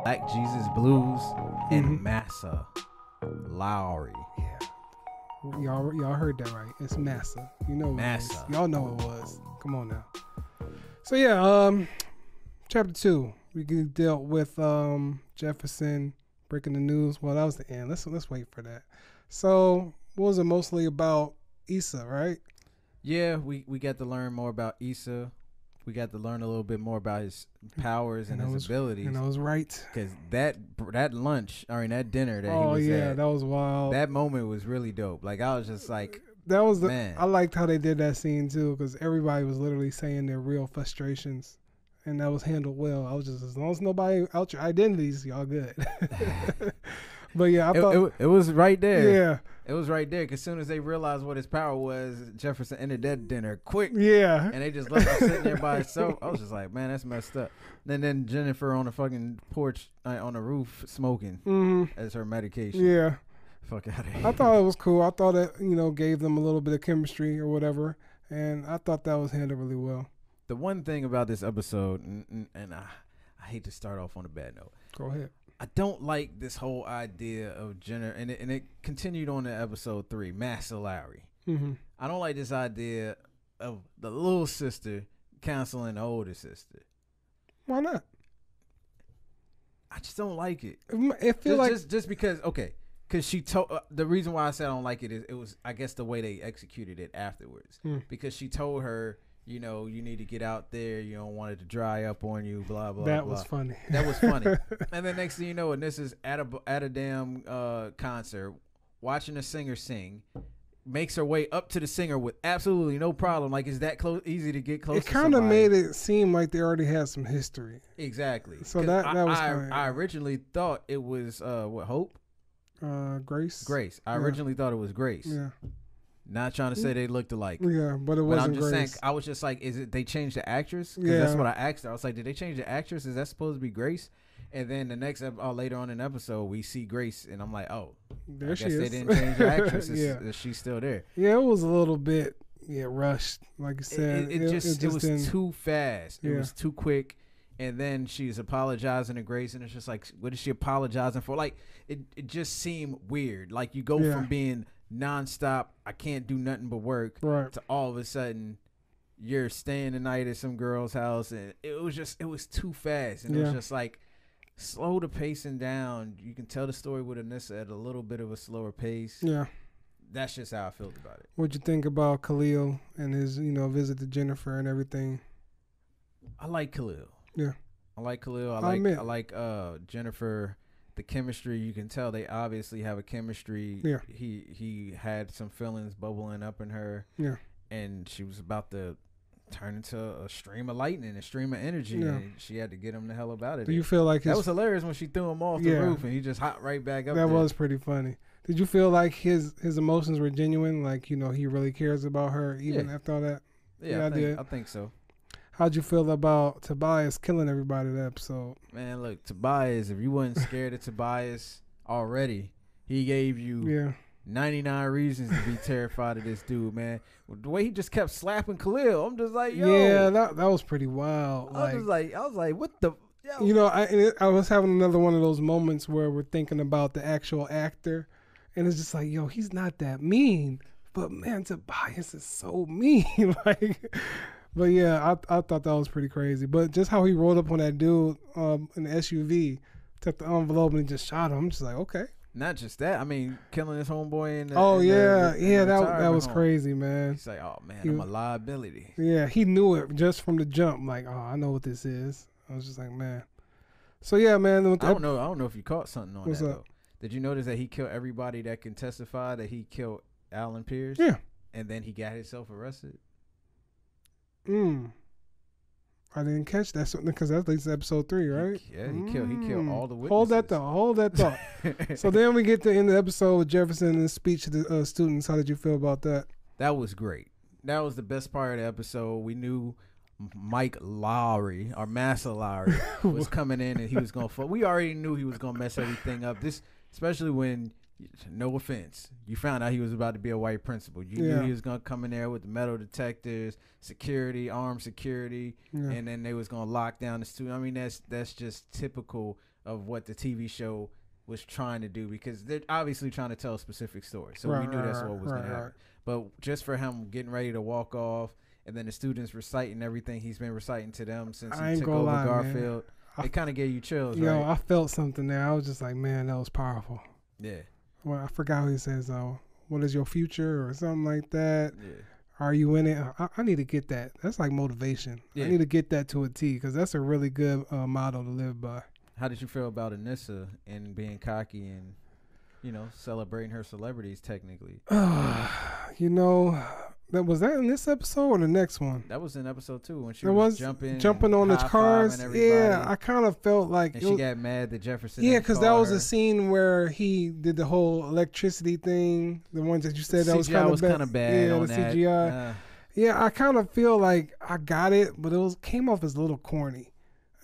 Black Jesus Blues and Massa Lowry. Yeah. Y'all heard that right. It's Massa. You know what it is. Massa. Y'all know it was. Come on now. So yeah, chapter 2. We dealt with Jefferson breaking the news. Well, that was the end. Let's wait for that. So what was it mostly about? Issa, right? Yeah, we got to learn more about Issa. We got to learn a little bit more about his powers and his abilities. And I was right. Because that lunch, that dinner that he was at, that was wild. that moment was really dope. Like, I was just like, that was man. I liked how they did that scene too, because everybody was literally saying their real frustrations, and that was handled well. I was just, as long as nobody out your identities, y'all good. But yeah, I thought it was right there. Yeah. It was right there, because as soon as they realized what his power was, Jefferson ended that dinner quick. Yeah. And they just left him sitting there by himself. I was just like, man, that's messed up. And then Jennifer on the fucking porch, on the roof, smoking as her medication. Yeah. Fuck out of here. I thought it was cool. I thought it, gave them a little bit of chemistry or whatever. And I thought that was handled really well. The one thing about this episode, and I hate to start off on a bad note. Go ahead. I don't like this whole idea of Jenner, and it continued on to episode 3, Massa Lowry. I don't like this idea of the little sister counseling the older sister. Why not? I just don't like it. It feel just because, okay, because she told the reason why I said I don't like it is it was, I guess, the way they executed it afterwards. Because she told her, you need to get out there. You don't want it to dry up on you, blah, blah, that blah. was funny. That was funny. And then next thing you know, and this is at a damn concert, watching a singer sing, makes her way up to the singer with absolutely no problem. Like, is that easy to get close to somebody? It kind of made it seem like they already had some history. Exactly. So that was kind of... I originally thought it was, Hope? Grace. Grace. I originally thought it was Grace. Yeah. Not trying to say they looked alike. Yeah, but it wasn't I'm just Grace. saying, I was just like, is it they changed the actress? Because Yeah. that's what I asked her. I was like, did they change the actress? Is that supposed to be Grace? And then the next later on in the episode, we see Grace, and I'm like, oh, there I she guess is. they didn't change the actress. Yeah. She's still there. Yeah, it was a little bit rushed, like you said. It was too fast. It Yeah. was too quick. And then she's apologizing to Grace, and it's just like, what is she apologizing for? Like, it just seemed weird. Like, you go from being nonstop, I can't do nothing but work, right, to all of a sudden you're staying the night at some girl's house, and it was too fast, and it was just like, slow the pacing down. You can tell the story with Anissa at a little bit of a slower pace. Yeah, that's just how I felt about it. What'd you think about Khalil and his visit to Jennifer and everything? I like Khalil. Yeah, I like Khalil. I like Jennifer. The chemistry, you can tell they obviously have a chemistry. Yeah. He had some feelings bubbling up in her. Yeah. And she was about to turn into a stream of lightning, a stream of energy. Yeah. And she had to get him the hell about it. Do you feel like that was hilarious when she threw him off the Yeah. roof and he just hopped right back up That there. was pretty funny. Did you feel like his emotions were genuine? Like, he really cares about her even after all that? Yeah, I think so. How'd you feel about Tobias killing everybody that episode? Man, look, Tobias, if you wasn't scared of Tobias already, he gave you 99 reasons to be terrified of this dude, man. The way he just kept slapping Khalil, I'm just like, yo. Yeah, that was pretty wild. I was like, what the? Yo. I was having another one of those moments where we're thinking about the actual actor, and it's just like, yo, he's not that mean, but man, Tobias is so mean, like. But yeah, I thought that was pretty crazy. But just how he rolled up on that dude in the SUV, took the envelope and he just shot him. I'm just like, okay. Not just that. I mean, killing his homeboy in the that was crazy, man. He's like, oh man, I'm a liability. Yeah, he knew it just from the jump. Like, oh, I know what this is. I was just like, man. So yeah, man. I don't know if you caught something on What's that up? though. Did you notice that he killed everybody that can testify that he killed Alan Pierce? Yeah. And then he got himself arrested. I didn't catch that because that's at least episode 3, right? He killed all the witnesses. Hold that thought. So then we get to end the episode with Jefferson and his speech to the students. How did you feel about that? That was great. That was the best part of the episode. We knew Mike Lowry, or Massa Lowry, was coming in and he was going to we already knew he was going to mess everything up. This, especially when, no offense, you found out he was about to be a white principal. You knew he was going to come in there with the metal detectors, security, armed security, and then they was going to lock down the student. I mean, that's just typical of what the TV show was trying to do, because they're obviously trying to tell a specific story. So we knew that's what was going to happen. But just for him getting ready to walk off, and then the students reciting everything he's been reciting to them since he took over Garfield, it kind of gave you chills, right? Yo, I felt something there. I was just like, man, that was powerful. Yeah. Well, I forgot what he says, though. What is your future or something like that? Yeah. Are you in it? I need to get that. That's like motivation. Yeah. I need to get that to a T, because that's a really good motto to live by. How did you feel about Anissa and being cocky and, you know, celebrating her celebrities technically? You know, was that in this episode or the next one? That was in episode 2 when she was jumping on the cars. Yeah, I kind of felt like... And she got mad that Jefferson... Yeah, because that was a scene where he did the whole electricity thing. The ones that you said that was kind of bad. Yeah, the CGI. Yeah, I kind of feel like I got it, but it came off as a little corny.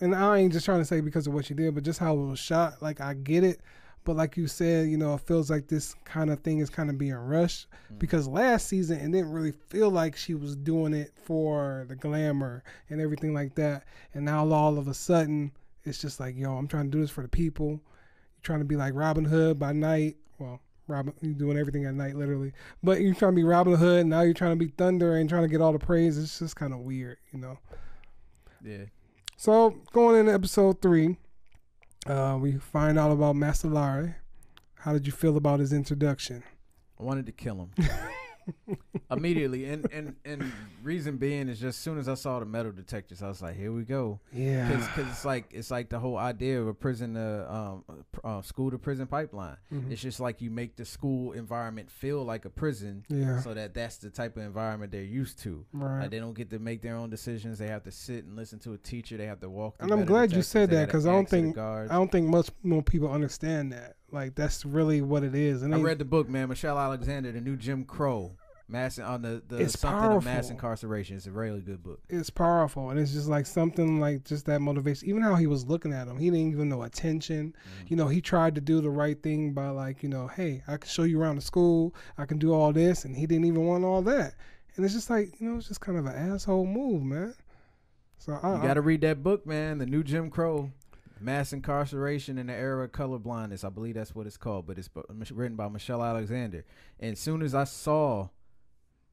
And I ain't just trying to say because of what she did, but just how it was shot. Like, I get it. But like you said, you know, it feels like this kind of thing is kind of being rushed, because last season it didn't really feel like she was doing it for the glamour and everything like that. And now all of a sudden it's just like, yo, I'm trying to do this for the people. You're trying to be like Robin Hood by night. Well, you're doing everything at night, literally. But you're trying to be Robin Hood, and now you're trying to be Thunder and trying to get all the praise. It's just kind of weird, you know? Yeah. So going into episode 3, we find out about Master Lowry. How did you feel about his introduction? I wanted to kill him immediately, and reason being is just as soon as I saw the metal detectors, I was like, here we go. Yeah, because it's like the whole idea of a prison school to prison pipeline. It's just like you make the school environment feel like a prison, so that's the type of environment they're used to. Right. They don't get to make their own decisions. They have to sit and listen to a teacher. They have to walk. And I'm glad you said that, because I don't think much more people understand that. Like, that's really what it is. And I read the book, man. Michelle Alexander, The New Jim Crow. On the something of mass incarceration. It's a really good book. It's powerful, and it's just like something like just that motivation. Even how he was looking at him, he didn't even know attention. You know, he tried to do the right thing by, like, you know, hey, I can show you around the school, I can do all this, and he didn't even want all that. And it's just like, you know, it's just kind of an asshole move, man. So you got to read that book, man. The New Jim Crow. Mass Incarceration in the Era of Colorblindness. I believe that's what it's called, but it's written by Michelle Alexander. And as soon as I saw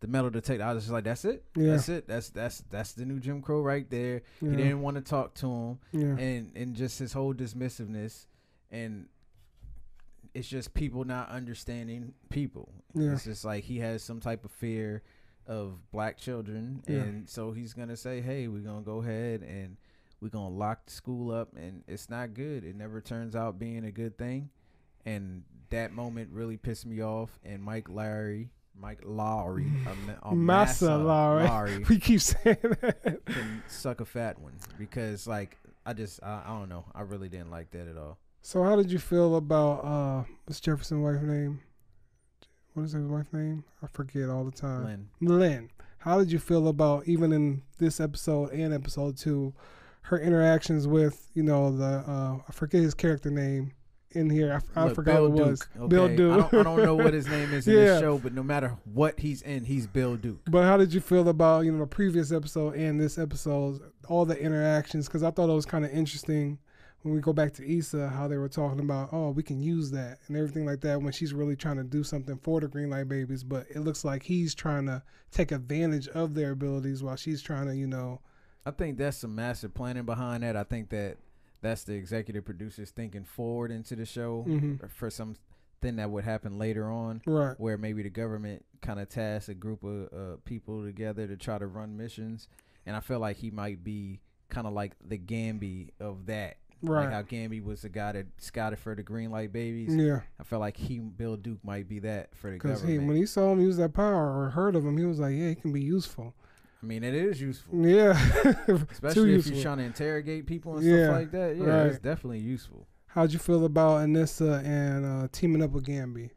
the metal detector, I was just like, that's it. Yeah. That's it. That's the new Jim Crow right there. Yeah. He didn't want to talk to him. Yeah. And just his whole dismissiveness, and it's just people not understanding people. Yeah. It's just like he has some type of fear of black children, and so he's gonna say, hey, we're gonna go ahead and we're gonna lock the school up, and it's not good. It never turns out being a good thing. And that moment really pissed me off. And Mike Lowry, Master Lowry. We keep saying that. Can suck a fat one, because like I don't know. I really didn't like that at all. So how did you feel about what's Jefferson's wife's name? What is his wife's name? I forget all the time. Lynn. How did you feel about, even in this episode and episode 2, her interactions with, you know, I forget his character name in here. I forgot Bill what it was. Duke. Okay. Bill Duke. I don't know what his name is in this show, but no matter what he's in, he's Bill Duke. But how did you feel about, you know, the previous episode and this episode, all the interactions? Because I thought it was kind of interesting when we go back to Issa, how they were talking about, oh, we can use that and everything like that, when she's really trying to do something for the Green Light Babies. But it looks like he's trying to take advantage of their abilities while she's trying to, you know. I think that's some massive planning behind that. I think that's the executive producers thinking forward into the show for something that would happen later on, right? Where maybe the government kind of tasks a group of people together to try to run missions. And I feel like he might be kind of like the Gambi of that. Right. Like how Gambi was the guy that scouted for the Green Light Babies. Yeah. I felt like Bill Duke might be that for the government. Because when he saw him use that power or heard of him, he was like, yeah, he can be useful. I mean, it is useful. Yeah. Especially if you're trying to interrogate people and stuff like that. Yeah, right. It's definitely useful. How'd you feel about Anissa and teaming up with Gambi?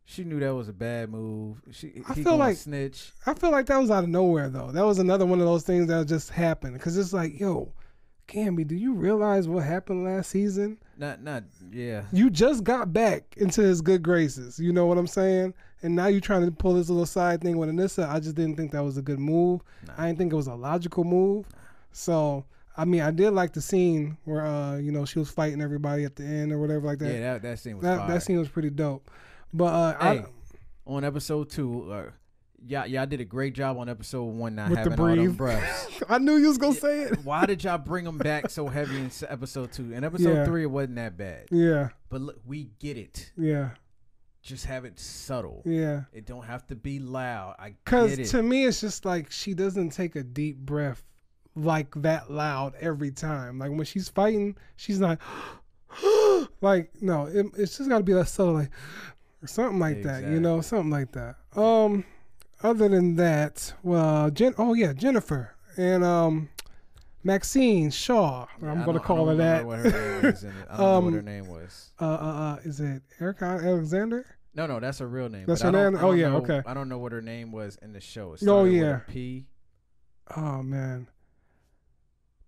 She knew that was a bad move. I feel like snitch. I feel like that was out of nowhere, though. That was another one of those things that just happened. Because it's like, yo, Gambi, do you realize what happened last season? Yeah. You just got back into his good graces. You know what I'm saying? And now you're trying to pull this little side thing with Anissa. I just didn't think that was a good move. Nah. I didn't think it was a logical move. So I mean, I did like the scene where she was fighting everybody at the end or whatever like that. Yeah, that scene was fire. That scene was pretty dope. But on episode 2, y'all did a great job on episode 1 not with having the all them breathe. breaths. I knew you was gonna say it. Why did y'all bring them back so heavy in episode 2? In episode 3, it wasn't that bad. Yeah. But look, we get it. Yeah. Just have it subtle. Yeah. It don't have to be loud. I get it. Because to me, it's just like she doesn't take a deep breath like that loud every time. Like when she's fighting, she's not like, no, it's just got to be that subtle, like, or something like that, something like that. Other than that, well, Jennifer and Maxine Shaw. Yeah, I'm going to call her that. What her name is in it. I don't know what her name was. Is it Erica Alexander? No, that's her real name. That's her name? Okay. I don't know what her name was in the show. It Oh, started yeah. with a P. Oh, man.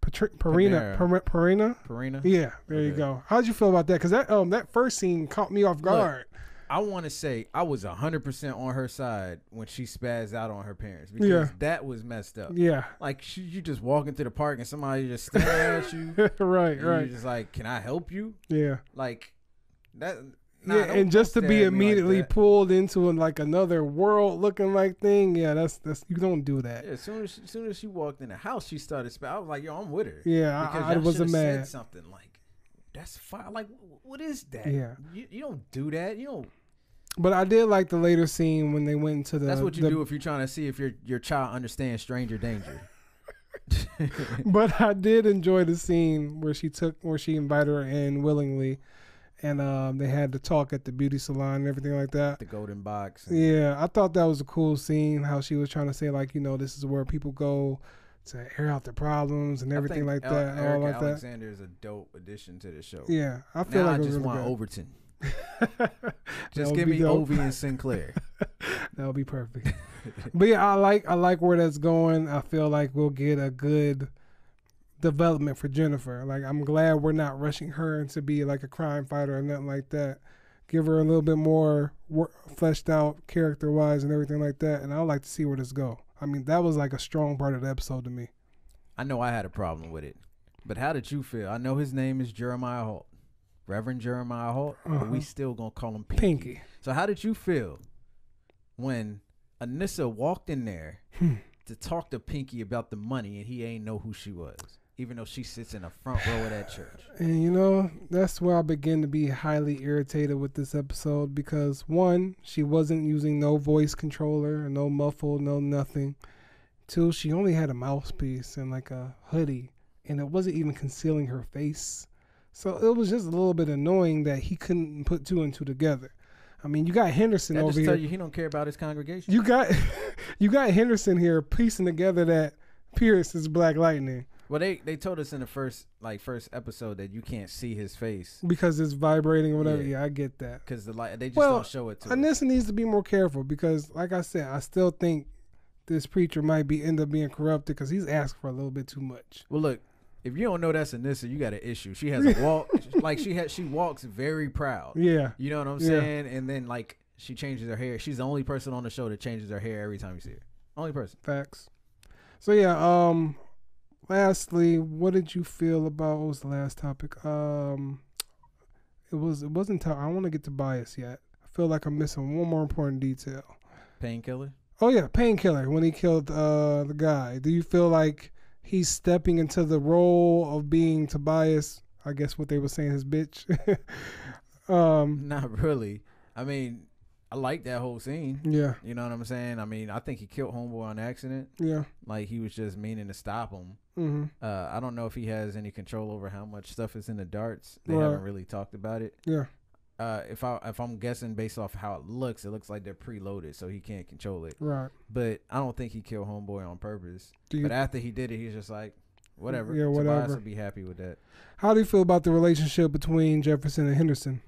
Parina? Yeah, there you go. How'd you feel about that? Because that first scene caught me off guard. Look, I want to say I was 100% on her side when she spazzed out on her parents because that was messed up. Yeah. Like you just walk into the park and somebody just staring at you. Right. You're just like, can I help you? Yeah. Like that. And just to be immediately like pulled into like another world looking like thing. Yeah, that's you don't do that. Yeah, as soon as she walked in the house, she started I was like, yo, I'm with her. Yeah, because I wasn't mad. Said something like, that's fine. Like, what is that? Yeah. You don't do that. You don't. But I did like the later scene when they went into the. That's what you do if you're trying to see if your child understands stranger danger. But I did enjoy the scene where she invited her in willingly, and they had to talk at the beauty salon and everything like that. The golden box. Yeah, I thought that was a cool scene. How she was trying to say like, this is where people go to air out their problems and everything like that. Erica Alexander is a dope addition to the show. Yeah, I feel now like I just really want good. Overton. Just give me Ovi and Sinclair. That would be perfect. But yeah, I like where that's going. I feel like we'll get a good development for Jennifer. Like, I'm glad we're not rushing her to be like a crime fighter or nothing like that. Give her a little bit more fleshed out character wise and everything like that. And I'd like to see where this go. I mean, that was like a strong part of the episode to me. I know I had a problem with it, but how did you feel? I know his name is Jeremiah Holt. Reverend Jeremiah Holt, but we still gonna call him Pinky. So how did you feel when Anissa walked in there to talk to Pinky about the money and he ain't know who she was, even though she sits in the front row of that church? And that's where I begin to be highly irritated with this episode because 1, she wasn't using no voice controller, no muffle, no nothing. 2, she only had a mouthpiece and like a hoodie, and it wasn't even concealing her face. So it was just a little bit annoying that he couldn't put 2 and 2 together. I mean, you got Henderson over here. Tell you he don't care about his congregation. You got Henderson here piecing together that Pierce is Black Lightning. Well, they told us in the first episode that you can't see his face because it's vibrating or whatever. Yeah, I get that. Because they just don't show it to us. Anissa needs to be more careful because, like I said, I still think this preacher might end up being corrupted because he's asked for a little bit too much. Well, look. If you don't know that's Anissa, you got an issue. She has a walk like she walks very proud. Yeah. You know what I'm saying? And then like she changes her hair. She's the only person on the show that changes her hair every time you see her. Only person. Facts. So yeah, lastly, what did you feel about what was the last topic? It wasn't I want to get to bias yet. I feel like I'm missing one more important detail. Painkiller? Oh yeah, Painkiller when he killed the guy. Do you feel like he's stepping into the role of being Tobias, I guess what they were saying, his bitch? Not really. I mean, I like that whole scene. Yeah. You know what I'm saying? I mean, I think he killed Homeboy on accident. Yeah. Like, he was just meaning to stop him. Mm-hmm. I don't know if he has any control over how much stuff is in the darts. They haven't really talked about it. Yeah. If I'm guessing based off how it looks like they're preloaded, so he can't control it. Right. But I don't think he killed Homeboy on purpose. But after he did it, he's just like, whatever. Yeah, whatever. Tobias would be happy with that. How do you feel about the relationship between Jefferson and Henderson?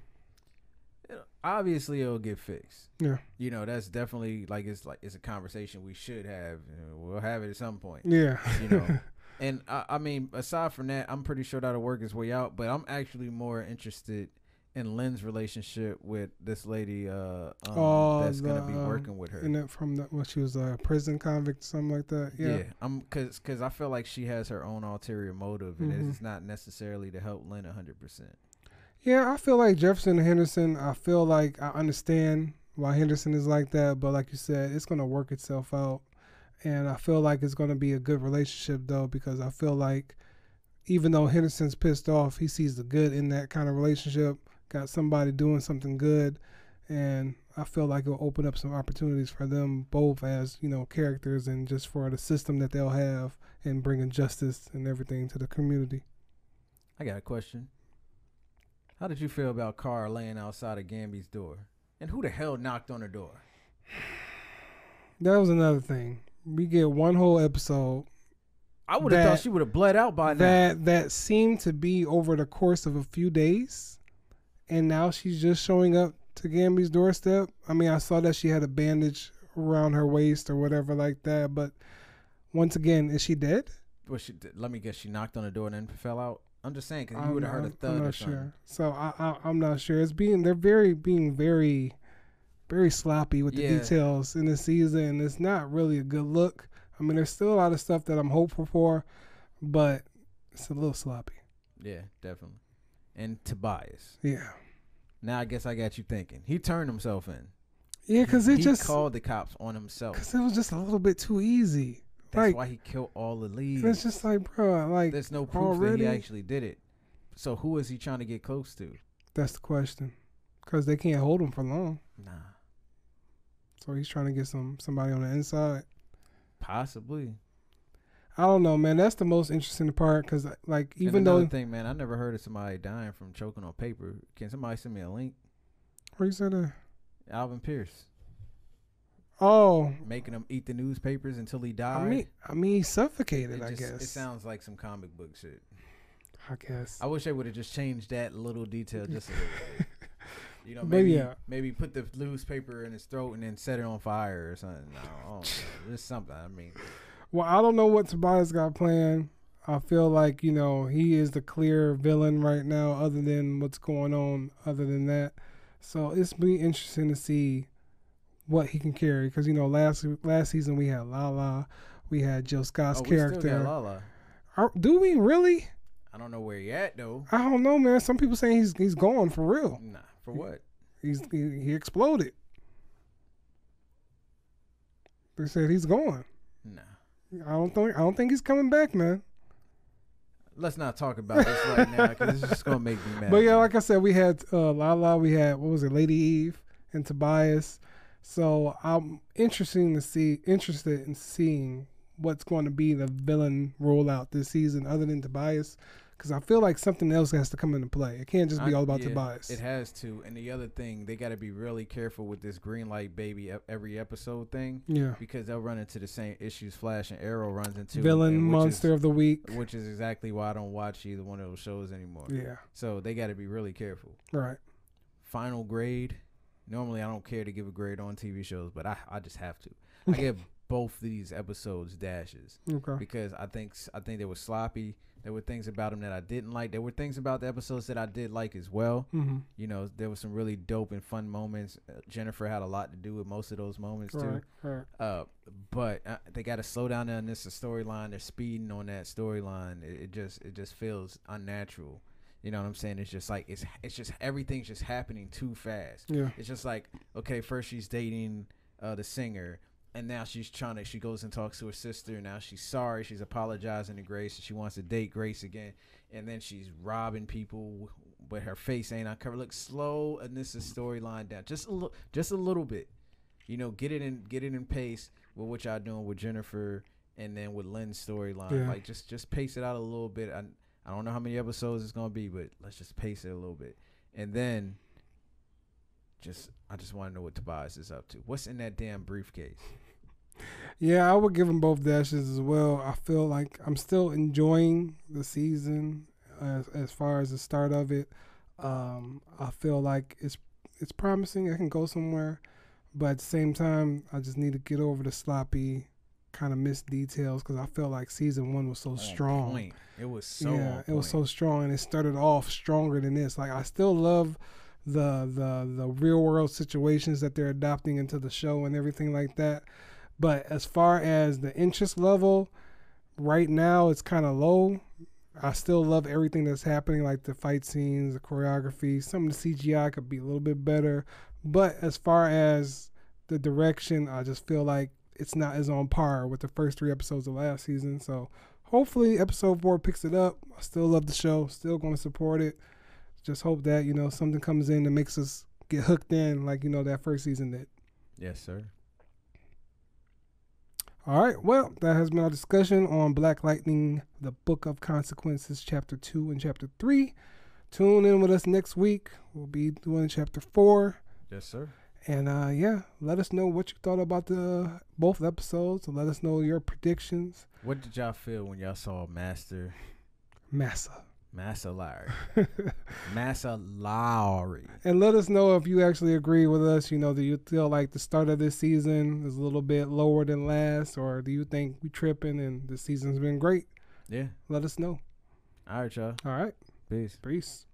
Obviously, it'll get fixed. Yeah. That's definitely it's a conversation we should have. We'll have it at some point. Yeah. And I mean, aside from that, I'm pretty sure that'll work its way out. But I'm actually more interested and Lynn's relationship with this lady that's gonna be working with her. And that she was a prison convict, something like that. Yeah. Cause I feel like she has her own ulterior motive, and it's not necessarily to help Lynn 100%. Yeah, I feel like Jefferson and Henderson. I feel like I understand why Henderson is like that, but like you said, it's gonna work itself out, and I feel like it's gonna be a good relationship though, because I feel like even though Henderson's pissed off, he sees the good in that kind of relationship. Got somebody doing something good, and I feel like it'll open up some opportunities for them both as, characters, and just for the system that they'll have and bringing justice and everything to the community. I got a question. How did you feel about Carr laying outside of Gamby's door? And who the hell knocked on her door? That was another thing. We get one whole episode. I would have thought she would have bled out by now. That seemed to be over the course of a few days. And now she's just showing up to Gamby's doorstep. I mean, I saw that she had a bandage around her waist or whatever like that. But once again, is she dead? Well, let me guess. She knocked on the door and then fell out. I'm just saying, because you would have heard a thud. I'm not sure. So I'm not sure. They're being very, very sloppy with the details in the season, and it's not really a good look. I mean, there's still a lot of stuff that I'm hopeful for, but it's a little sloppy. Yeah, definitely. And Tobias. Yeah. Now I guess I got you thinking. He turned himself in. Yeah, because he called the cops on himself. Because it was just a little bit too easy. That's why he killed all the leads. It's just like, bro, there's no proof that he actually did it. So who is he trying to get close to? That's the question. Because they can't hold him for long. Nah. So he's trying to get somebody on the inside. Possibly. I don't know, man. That's the most interesting part, because even though thing, man, I never heard of somebody dying from choking on paper. Can somebody send me a link? Where you said that? Alvin Pierce. Oh, making him eat the newspapers until he died. I mean, he suffocated. I guess it sounds like some comic book shit. I guess. I wish they would have just changed that little detail just a little bit. Maybe put the newspaper in his throat and then set it on fire or something. No, just something. I mean. Well, I don't know what Tobias got planned. I feel like, he is the clear villain right now, other than what's going on, other than that. So it's be interesting to see what he can carry. Because, last season we had Lala. We had Jill Scott's character. We still got Lala. Do we really? I don't know where he at, though. I don't know, man. Some people saying he's gone for real. Nah, for what? He exploded. They said he's gone. Nah. I don't think he's coming back, man. Let's not talk about this right now, because it's just gonna make me mad. But yeah, like I said, we had Lala, we had Lady Eve and Tobias. So I'm interested in seeing what's going to be the villain rollout this season, other than Tobias, because I feel like something else has to come into play. It can't just be all about Tobias. It has to. And the other thing, they got to be really careful with this green light baby every episode thing. Yeah. Because they'll run into the same issues Flash and Arrow runs into. Villain monster of the week. Which is exactly why I don't watch either one of those shows anymore. Yeah. So they got to be really careful. Right. Final grade. Normally I don't care to give a grade on TV shows, but I just have to. I give both these episodes dashes. Okay. Because I think they were sloppy. There were things about them that I didn't like. There were things about the episodes that I did like as well. Mm-hmm. There were some really dope and fun moments. Jennifer had a lot to do with most of those moments too. Right. But they got to slow down on this storyline. They're speeding on that storyline. It just feels unnatural. You know what I'm saying? It's just like it's just everything's just happening too fast. Yeah. It's just like, okay, first she's dating the singer. And now she goes and talks to her sister. Now she's sorry. She's apologizing to Grace. She wants to date Grace again. And then she's robbing people, but her face ain't uncovered. Look, slow, and this is storyline down. Just a little bit. Get it in pace with what y'all doing with Jennifer and then with Lynn's storyline. Yeah. Like just pace it out a little bit. I don't know how many episodes it's gonna be, but let's just pace it a little bit. And then I just want to know what Tobias is up to. What's in that damn briefcase? Yeah, I would give them both dashes as well. I feel like I'm still enjoying the season as far as the start of it. I feel like it's promising. It can go somewhere. But at the same time, I just need to get over the sloppy kind of missed details, because I feel like season 1 was so strong. Point. It was so on point. It was so strong, and it started off stronger than this. Like, I still love the real world situations that they're adopting into the show and everything like that. But as far as the interest level, right now it's kind of low. I still love everything that's happening, like the fight scenes, the choreography. Some of the CGI could be a little bit better. But as far as the direction, I just feel like it's not as on par with the first 3 episodes of last season. So hopefully episode 4 picks it up. I still love the show. Still going to support it. Just hope that, something comes in that makes us get hooked in like, that first season did. Yes, sir. All right. Well, that has been our discussion on Black Lightning, the Book of Consequences, Chapter 2 and Chapter 3. Tune in with us next week. We'll be doing Chapter 4. Yes, sir. And, let us know what you thought about both episodes. And let us know your predictions. What did y'all feel when y'all saw Massa Lowry? Massa Lowry. And let us know if you actually agree with us. Do you feel like the start of this season is a little bit lower than last? Or do you think we tripping and the season's been great? Yeah. Let us know. All right, y'all. All right. Peace. Peace.